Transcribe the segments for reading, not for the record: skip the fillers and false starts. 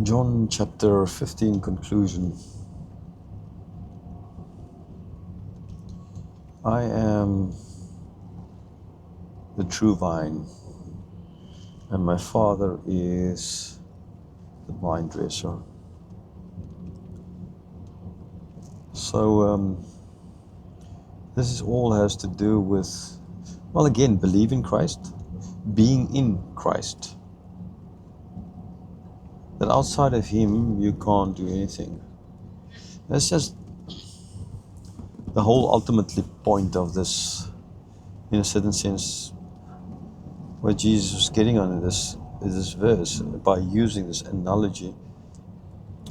John chapter 15 conclusion. I am the true vine, and my Father is the vine dresser. So this is all has to do with, well, again, believe in Christ, being in Christ. That outside of Him you can't do anything. That's just the whole ultimately point of this, in a certain sense, what Jesus was getting on in this verse by using this analogy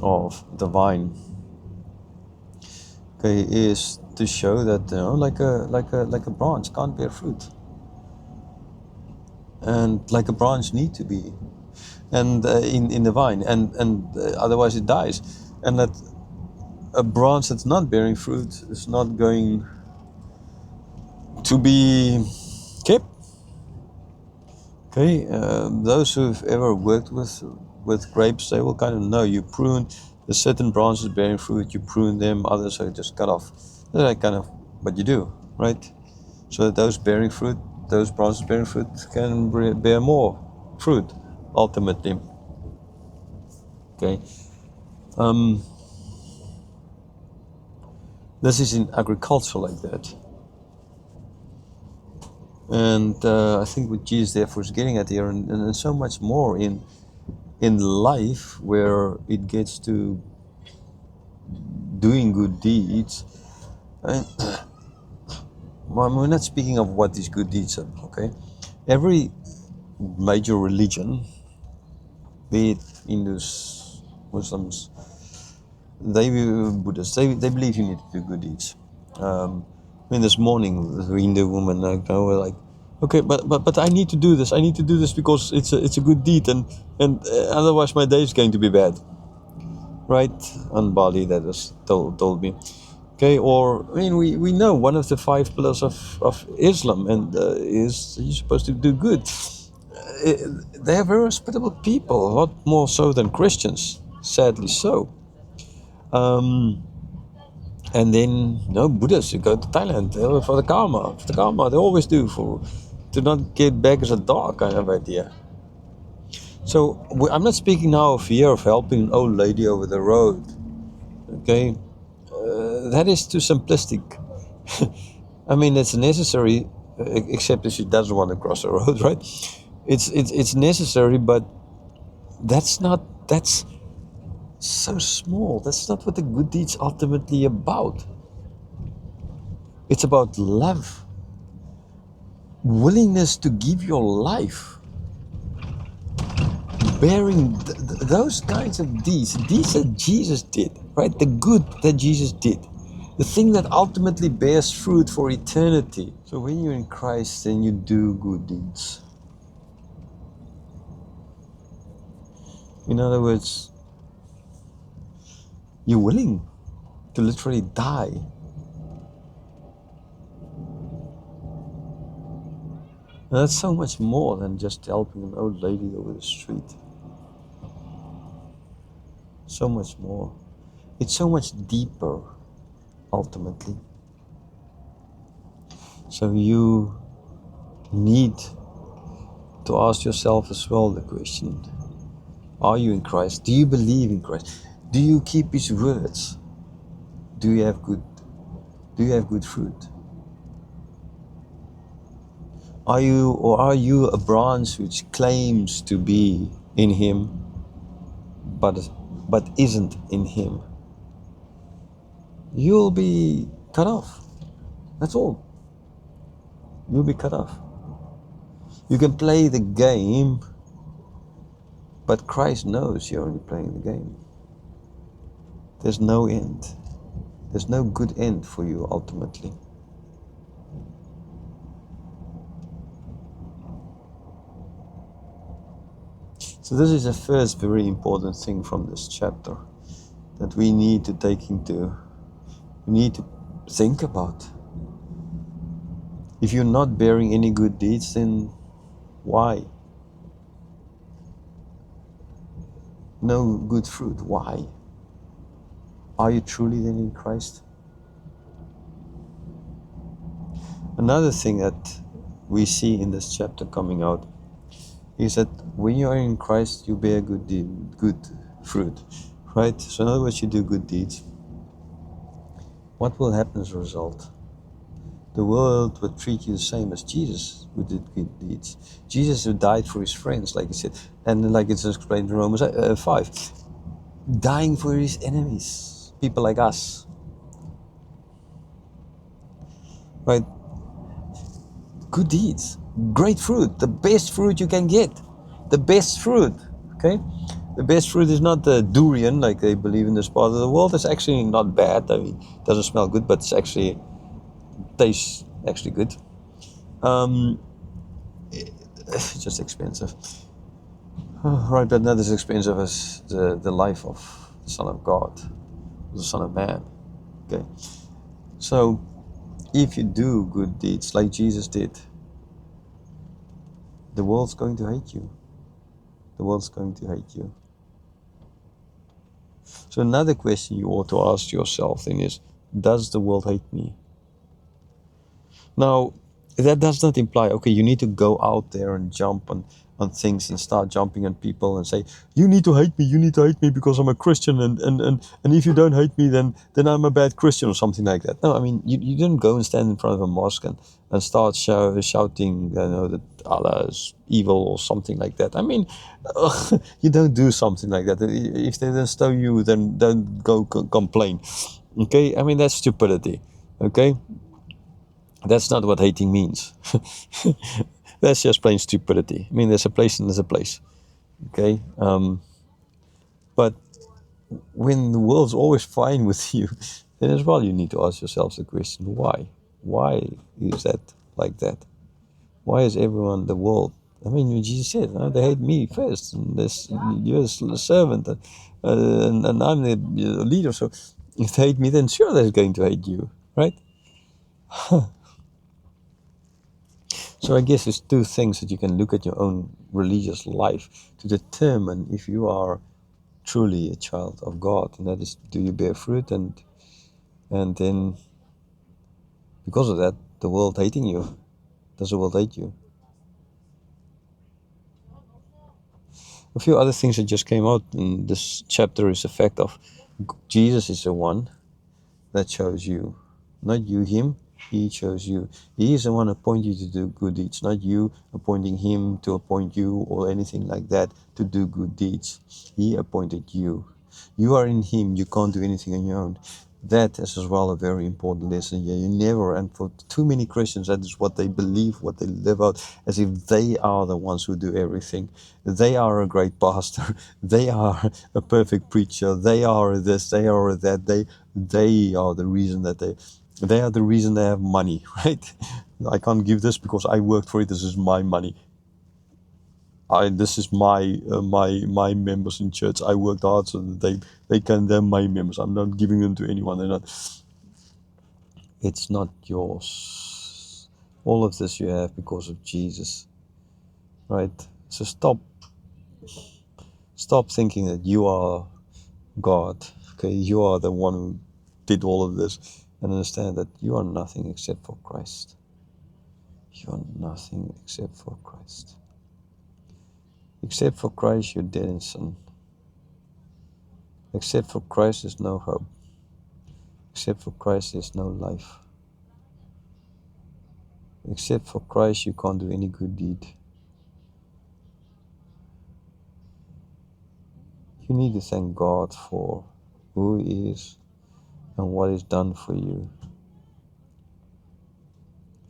of the vine. Okay, is to show that, you know, like a branch can't bear fruit, and like a branch need to be, and in the vine, and otherwise it dies, and that a branch that's not bearing fruit is not going to be kept. Okay, those who've ever worked with grapes, they will kind of know. You prune the certain branches bearing fruit, you prune them, others are just cut off. That's like kind of what you do, right? So that those bearing fruit, those branches bearing fruit can bear more fruit, ultimately. Okay, this is in agriculture like that. And I think what Jesus therefore is getting at here, and so much more in life, where it gets to doing good deeds. And we're not speaking of what these good deeds are, okay? Every major religion, be it Hindus, Muslims, Buddhists, they believe you need to do good deeds. This morning, the Hindu woman, were like, okay, but I need to do this. I need to do this because it's a good deed, and otherwise my day is going to be bad, right? On Bali, that was told me. Okay, or we know one of the 5 pillars of Islam, and is you're supposed to do good. They are very hospitable people, a lot more so than Christians, sadly so. And then Buddhists who go to Thailand for the karma, they always do, for to not get back as a dog, kind of idea. So I'm not speaking now of fear of helping an old lady over the road. Okay, that is too simplistic. It's necessary, except if she doesn't want to cross the road, right? It's necessary, but that's so small. That's not what the good deed's ultimately about. It's about love, willingness to give your life, bearing those kinds of deeds that Jesus did, right? The good that Jesus did, the thing that ultimately bears fruit for eternity. So when you're in Christ, then you do good deeds. In other words, you're willing to literally die. And that's so much more than just helping an old lady over the street. So much more. It's so much deeper, ultimately. So you need to ask yourself as well the question, are you in Christ? Do you believe in Christ? Do you keep His words? Do you have good fruit? Are you a branch which claims to be in Him, but isn't in Him? You'll be cut off. That's all. You'll be cut off. You can play the game, but Christ knows you're only playing the game. There's no end. There's no good end for you ultimately. So this is the first very important thing from this chapter that we need to think about. If you're not bearing any good deeds, then why? no good fruit. Why? Are you truly then in Christ? Another thing that we see in this chapter coming out is that when you are in Christ, you bear good fruit, right? So in other words, you do good deeds. What will happen as a result? The world would treat you the same as Jesus, who did good deeds. Jesus, who died for his friends, like he said, and like it's explained in Romans 5, dying for his enemies, people like us, right? Good deeds, great fruit, the best fruit you can get, the best fruit, okay? The best fruit is not the durian, like they believe in this part of the world. It's actually not bad. I mean, it doesn't smell good, but it's actually tastes actually good. It's just expensive. Right, but not as expensive as the life of the Son of God, the Son of Man. Okay, so if you do good deeds like Jesus did, the world's going to hate you. The world's going to hate you. So another question you ought to ask yourself then is, does the world hate me? Now, that does not imply, okay, you need to go out there and jump on things and start jumping on people and say, you need to hate me because I'm a Christian, and if you don't hate me, then I'm a bad Christian or something like that. No, I mean, you didn't go and stand in front of a mosque and start shouting, that Allah is evil or something like that. I mean, you don't do something like that. If they don't stone you, then don't go complain. Okay, I mean, that's stupidity. Okay, that's not what hating means. That's just plain stupidity. I mean, there's a place and there's a place. Okay? But when the world's always fine with you, then as well you need to ask yourself the question, why? Why is that like that? Why is everyone, the world? I mean, Jesus said, they hate me first. And this, you're a servant, and I'm the leader. So if they hate me, then sure they're going to hate you, right? So I guess it's two things that you can look at your own religious life to determine if you are truly a child of God, and that is, do you bear fruit, and then because of that, the world hating you. Does the world hate you? A few other things that just came out in this chapter is the fact of Jesus is the one that chose you, not you him. He chose you. He is the one appointing you to do good deeds, not you appointing him to appoint you or anything like that to do good deeds. He appointed you. You are in him. You can't do anything on your own. That is as well a very important lesson here. You never, and for too many Christians, that is what they believe, what they live out, as if they are the ones who do everything. They are a great pastor. They are a perfect preacher. They are this. They are that. They are the reason that they are the reason they have money, right? I can't give this because I worked for it. This is my money. This is my members in church. I worked hard so that they're my members. I'm not giving them to anyone. They're not. It's not yours. All of this you have because of Jesus, right? So stop thinking that you are God. Okay, you are the one who did all of this, and understand that you are nothing except for Christ. You are nothing except for Christ. Except for Christ, you're dead in sin. Except for Christ, there's no hope. Except for Christ, there's no life. Except for Christ, you can't do any good deed. You need to thank God for who He is and what He's done for you.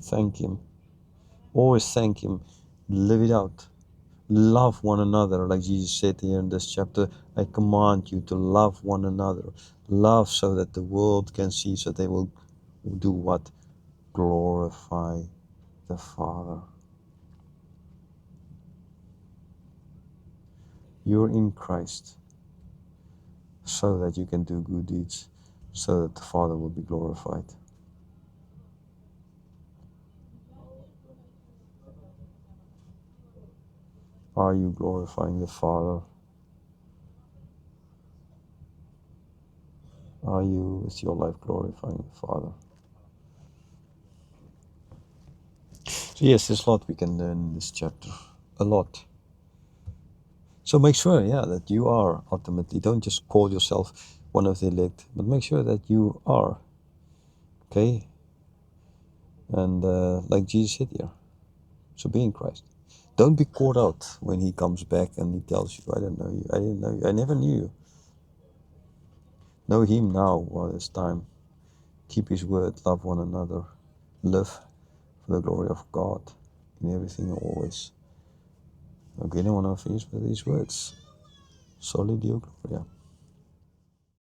Thank Him. Always thank Him. Live it out. Love one another, like Jesus said here in this chapter. I command you to love one another. Love so that the world can see, so they will do what? Glorify the Father. You're in Christ so that you can do good deeds, so that the Father will be glorified. Are you glorifying the Father? Are you, is your life glorifying the Father? So yes, there's a lot we can learn in this chapter. A lot. So make sure, that you are ultimately, don't just call yourself one of the elect, but make sure that you are. Okay? And like Jesus said here, so be in Christ. Don't be caught out when he comes back and he tells you, I don't know you, I didn't know you, I never knew you. Know him now while it's time. Keep his word, love one another, live for the glory of God in everything always. Okay, I want to finish with these words. Soli Deo Gloria.